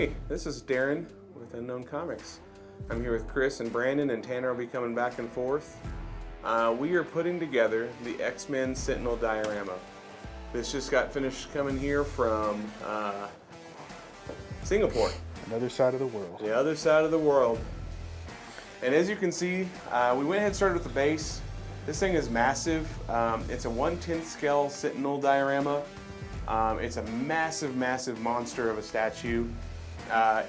Hey, this is Darren with Unknown Comics. I'm here with Chris and Brandon, and Tanner will be coming back and forth. We are putting together the X-Men Sentinel diorama. This just got finished coming here from Singapore. Another side of the world. The other side of the world. And as you can see, we went ahead and started with the base. This thing is massive. It's a 1/10 scale Sentinel diorama. It's a massive, massive monster of a statue.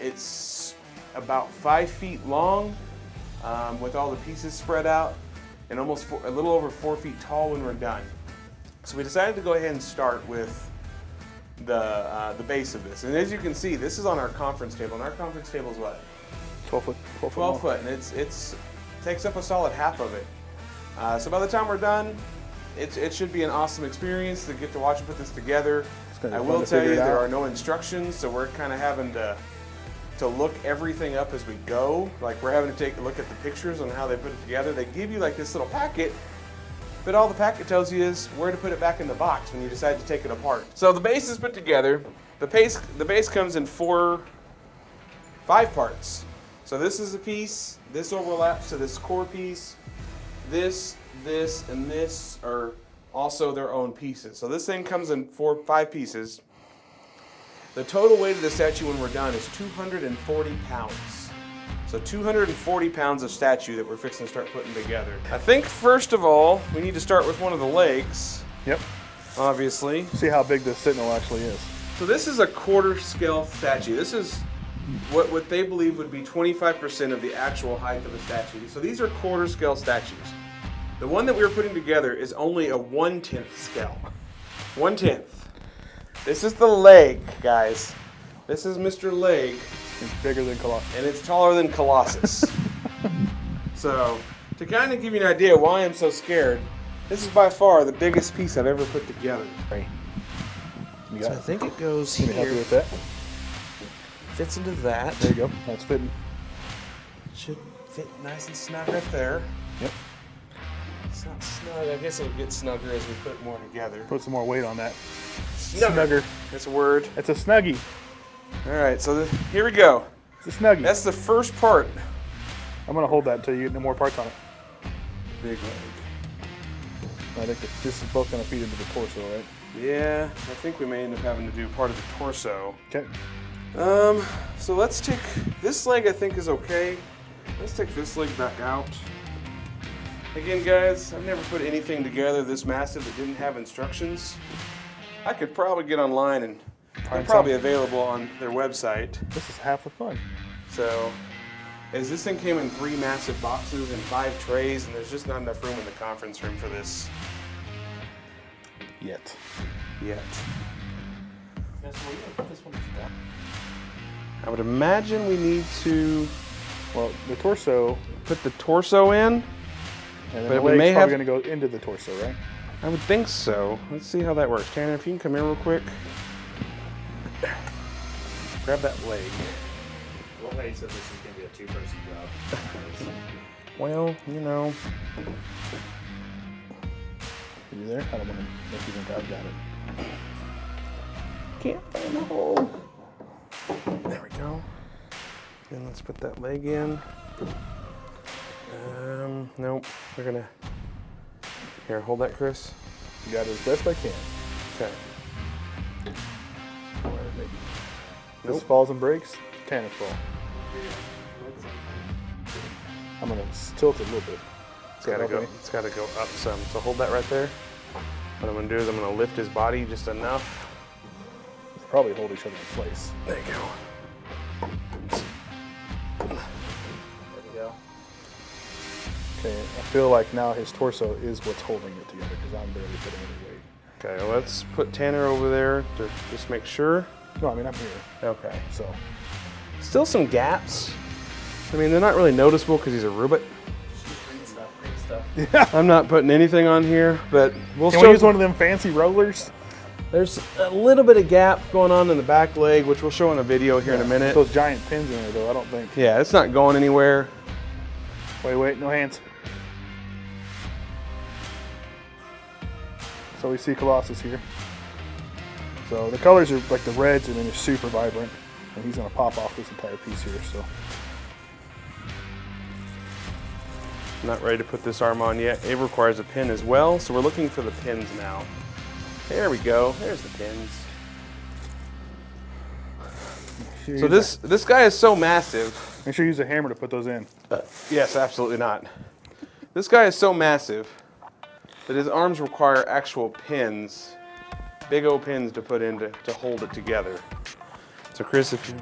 It's about 5 feet long with all the pieces spread out, and almost a little over 4 feet tall when we're done. So we decided to go ahead and start with the base of this. And as you can see, this is on our conference table, and our conference table is what? 12 foot. 12 foot, and it takes up a solid half of it. So by the time we're done, it should be an awesome experience to get to watch and put this together. I will tell you there are no instructions, so we're kind of having to look everything up as we go. Like, we're having to take a look at the pictures on how they put it together. They give you like this little packet, but all the packet tells you is where to put it back in the box when you decide to take it apart. So the base is put together. The base comes in 5 parts. So this is a piece, this overlaps to this core piece, this, and this are also their own pieces. So this thing comes in 5 pieces. The total weight of the statue when we're done is 240 pounds. So 240 pounds of statue that we're fixing to start putting together. I think first of all, we need to start with one of the legs. Yep. Obviously. See how big the Sentinel actually is. So this is a quarter scale statue. This is what they believe would be 25% of the actual height of the statue. So these are quarter scale statues. The one that we were putting together is only a 1/10 scale. 1/10. This is the leg, guys. This is Mr. Leg. It's bigger than Colossus. And it's taller than Colossus. So, to kind of give you an idea why I'm so scared, this is by far the biggest piece I've ever put together. Right. You got So I think it goes Can here. you help you with that? Fits into that. There you go. That's fitting. Should fit nice and snug right there. Yep. It's not snug. I guess it'll get snugger as we put more together. Put some more weight on that. Snugger. That's a word. It's a snuggie. All right, so here we go. It's a snuggie. That's the first part. I'm going to hold that until you get no more parts on it. Big leg. I think this is both going to feed into the torso, right? Yeah, I think we may end up having to do part of the torso. Okay. So let's take this leg. I think is okay. Let's take this leg back out. Again, guys, I've never put anything together this massive that didn't have instructions. I could probably get online, and they're probably available on their website. This is half the fun. So, as this thing came in 3 massive boxes and 5 trays, and there's just not enough room in the conference room for this Yet. I would imagine we need to Well, the torso, put the torso in. and then But the we leg's may probably have- going to go into the torso, right? I would think so. Let's see how that works. Tanner, if you can come here real quick. Grab that leg. Well, hey, so this is going to be a 2-person job. Well, you know. Are you there? I don't want to make you think I've got it. Can't find the hole. There we go. And let's put that leg in. Nope. We're gonna. Here, hold that, Chris. You got it as best I can. Okay. This falls and breaks, Tanner's fault. I'm going to tilt it a little bit. It's gotta go up some. So hold that right there. What I'm gonna do is I'm gonna lift his body just enough. They'll probably hold each other in place. There you go. There we go. Okay, I feel like now his torso is what's holding it together because I'm barely putting any weight. Okay, let's put Tanner over there to just make sure. No, I mean, I'm here. Okay. So, Still some gaps. I mean, they're not really noticeable because he's a robot. Read stuff. I'm not putting anything on here, but we'll can show. we use one of them fancy rollers? There's a little bit of gap going on in the back leg, which we'll show in a video here in a minute. Those giant pins in there, though, I don't think. Yeah, it's not going anywhere. Wait, no hands. So we see Colossus here. So the colors are like the reds, and then they're super vibrant. And he's going to pop off this entire piece here, so. I'm not ready to put this arm on yet. It requires a pin as well, so we're looking for the pins now. There we go. There's the pins. So this guy is so massive. Make sure you use a hammer to put those in. Yes, absolutely not. This guy is so massive that his arms require actual pins, big old pins to put in to hold it together. So Chris, if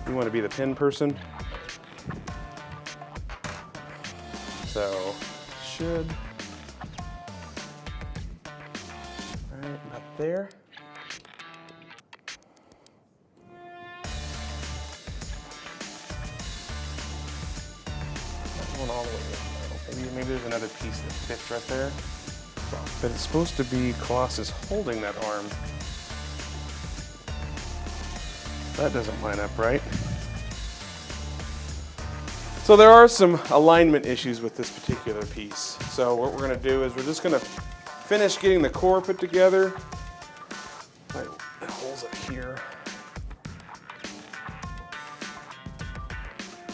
you want to be the pin person, so should, all right, about there. Going all the way in. Maybe there's another piece that fits right there. But it's supposed to be Colossus holding that arm. That doesn't line up right. So there are some alignment issues with this particular piece. So what we're going to do is we're just going to finish getting the core put together. Right, it holds it here.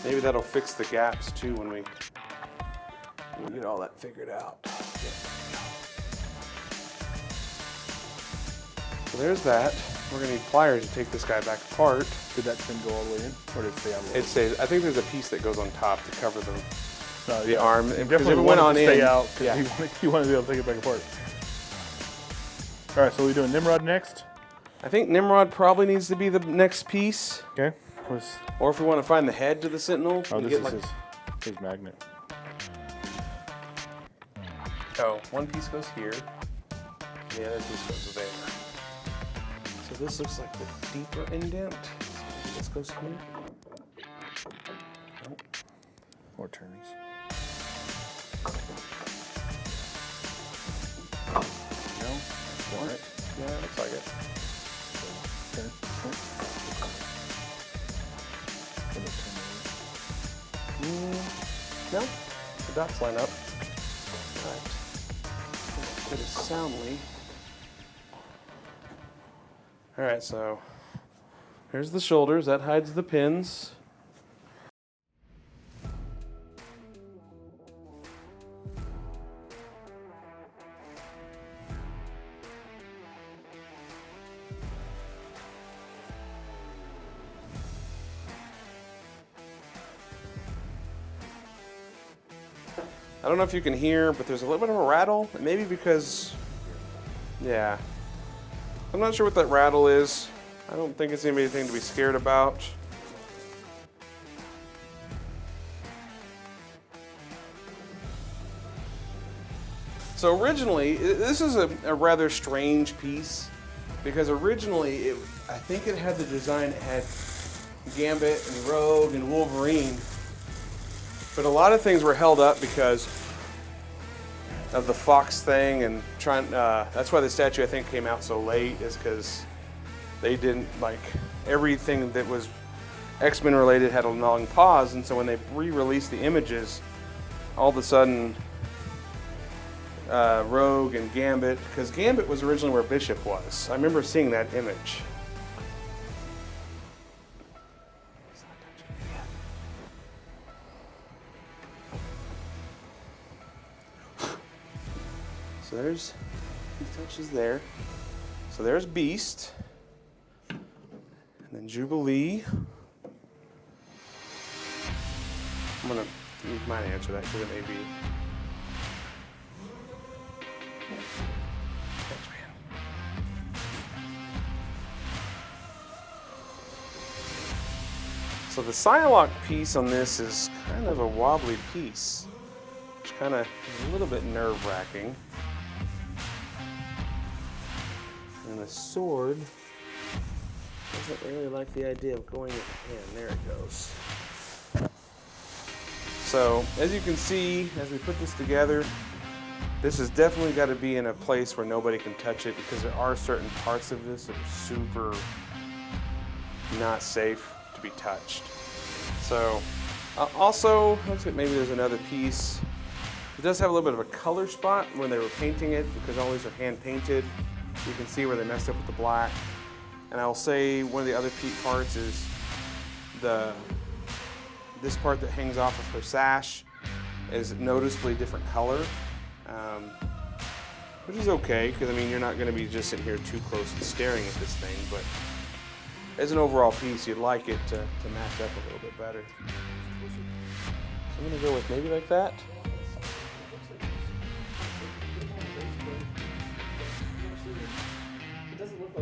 Maybe that'll fix the gaps too when we get all that figured out. So there's that. We're gonna need pliers to take this guy back apart. Did that pin go all the way in, or did it stay out? It stays. I think there's a piece that goes on top to cover the arm. You Because definitely if it went on to stay in, out. yeah. You want to be able to take it back apart. All right, so we're doing Nimrod next. I think Nimrod probably needs to be the next piece. Okay. Or if we want to find the head to the Sentinel, Oh, we this get is his magnet. Oh, one piece goes here, and the other piece goes there. So this looks like the deeper indent. So maybe this goes here. Nope. More turns. No? Right. Yeah, looks like it. Turn. No, the dots line up. All right. Put it soundly. All right, so here's the shoulders. That hides the pins. I don't know if you can hear, but there's a little bit of a rattle. Maybe because, yeah. I'm not sure what that rattle is. I don't think it's anything to be scared about. So originally, this is a rather strange piece because originally, I think it had the design, it had Gambit and Rogue and Wolverine. But a lot of things were held up because of the Fox thing and trying. That's why the statue I think came out so late, is because they didn't like everything that was X-Men related had a long pause, and so when they re-released the images, all of a sudden Rogue and Gambit, because Gambit was originally where Bishop was. I remember seeing that image. So there's, he touches there. So there's Beast. And then Jubilee. I'm gonna, you might answer that because it may be. Thanks, man. So the Psylocke piece on this is kind of a wobbly piece, which kind of is a little bit nerve-wracking. And the sword doesn't really like the idea of going in the hand. There it goes. So, as you can see, as we put this together, this has definitely got to be in a place where nobody can touch it, because there are certain parts of this that are super not safe to be touched. So, also, looks like maybe there's another piece. It does have a little bit of a color spot when they were painting it, because all these are hand painted. You can see where they messed up with the black. And I'll say one of the other parts is this part that hangs off of her sash is noticeably different color, which is okay, because I mean, you're not going to be just sitting here too close and staring at this thing, but as an overall piece, you'd like it to match up a little bit better. So I'm going to go with maybe like that.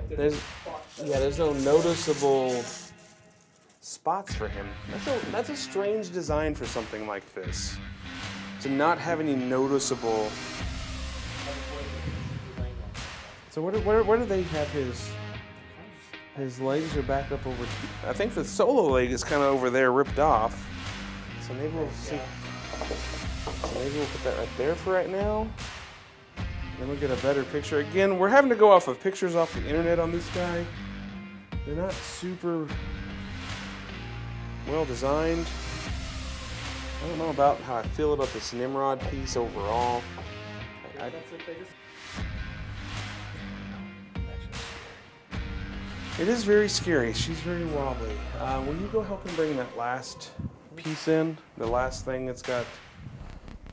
There's no noticeable spots for him. That's a strange design for something like this. To not have any noticeable. So where do they have his legs are back up over? I think the solo leg is kind of over there, ripped off. So maybe we'll see. So maybe we'll put that right there for right now. Then we'll get a better picture. Again, we're having to go off of pictures off the internet on this guy. They're not super well designed. I don't know about how I feel about this Nimrod piece overall. It is very scary. She's very wobbly. Will you go help him bring that last piece in? The last thing that's got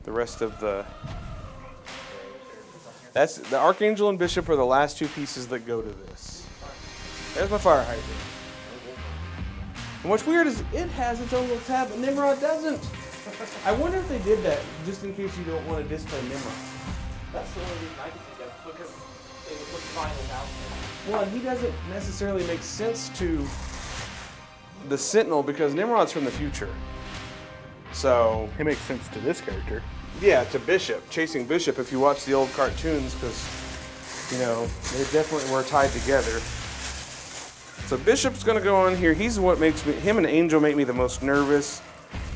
the rest of the... That's the Archangel and Bishop are the last two pieces that go to this. There's my fire hydrant. And what's weird is it has its own little tab, but Nimrod doesn't. I wonder if they did that just in case you don't want to display Nimrod. That's the only reason I can think of, because they would put vinyl out there. Well, he doesn't necessarily make sense to the Sentinel because Nimrod's from the future. So It makes sense to this character. yeah, to Bishop, chasing Bishop. If you watch the old cartoons, because you know they definitely were tied together. So Bishop's going to go on here. He's what makes me, him and Angel make me the most nervous,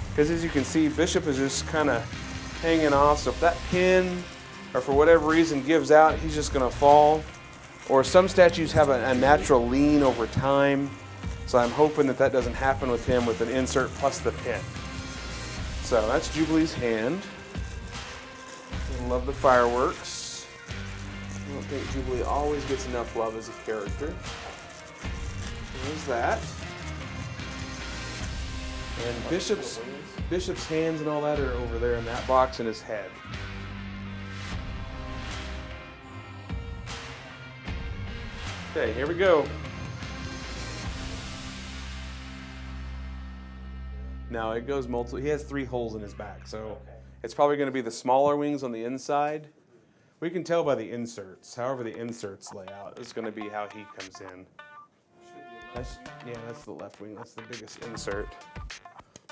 because as you can see, Bishop is just kind of hanging off. So if that pin, or for whatever reason, gives out, he's just going to fall. Or some statues have a natural lean over time. So I'm hoping that that doesn't happen with him with an insert plus the pin. So that's Jubilee's hand. I love the fireworks. I don't think Jubilee always gets enough love as a character. There's that. And Bishop's hands and all that are over there in that box in his head. Okay, here we go. Now it goes multiple. He has 3 holes in his back, so it's probably going to be the smaller wings on the inside. We can tell by the inserts. However the inserts lay out, it's going to be how he comes in. That's the left wing. That's the biggest insert.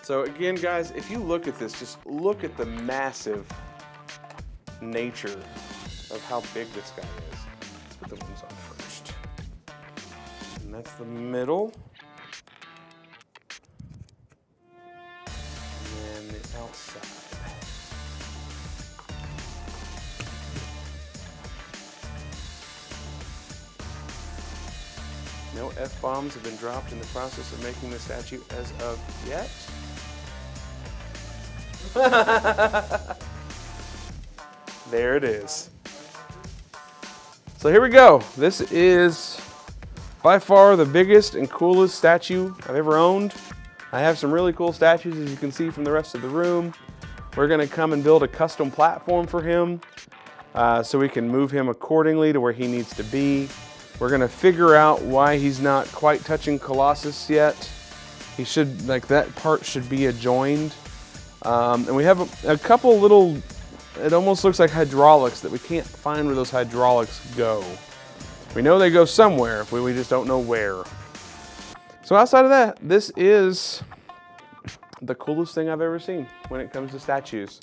So again, guys, if you look at this, just look at the massive nature of how big this guy is. Let's put the wings on first. And that's the middle. And then the outside. No F-bombs have been dropped in the process of making the statue as of yet. There it is. So here we go. This is by far the biggest and coolest statue I've ever owned. I have some really cool statues, as you can see from the rest of the room. We're going to come and build a custom platform for him so we can move him accordingly to where he needs to be. We're going to figure out why he's not quite touching Colossus yet. He should, like, that part should be adjoined. And we have a couple little, it almost looks like hydraulics that we can't find where those hydraulics go. We know they go somewhere, but we just don't know where. So outside of that, this is the coolest thing I've ever seen when it comes to statues.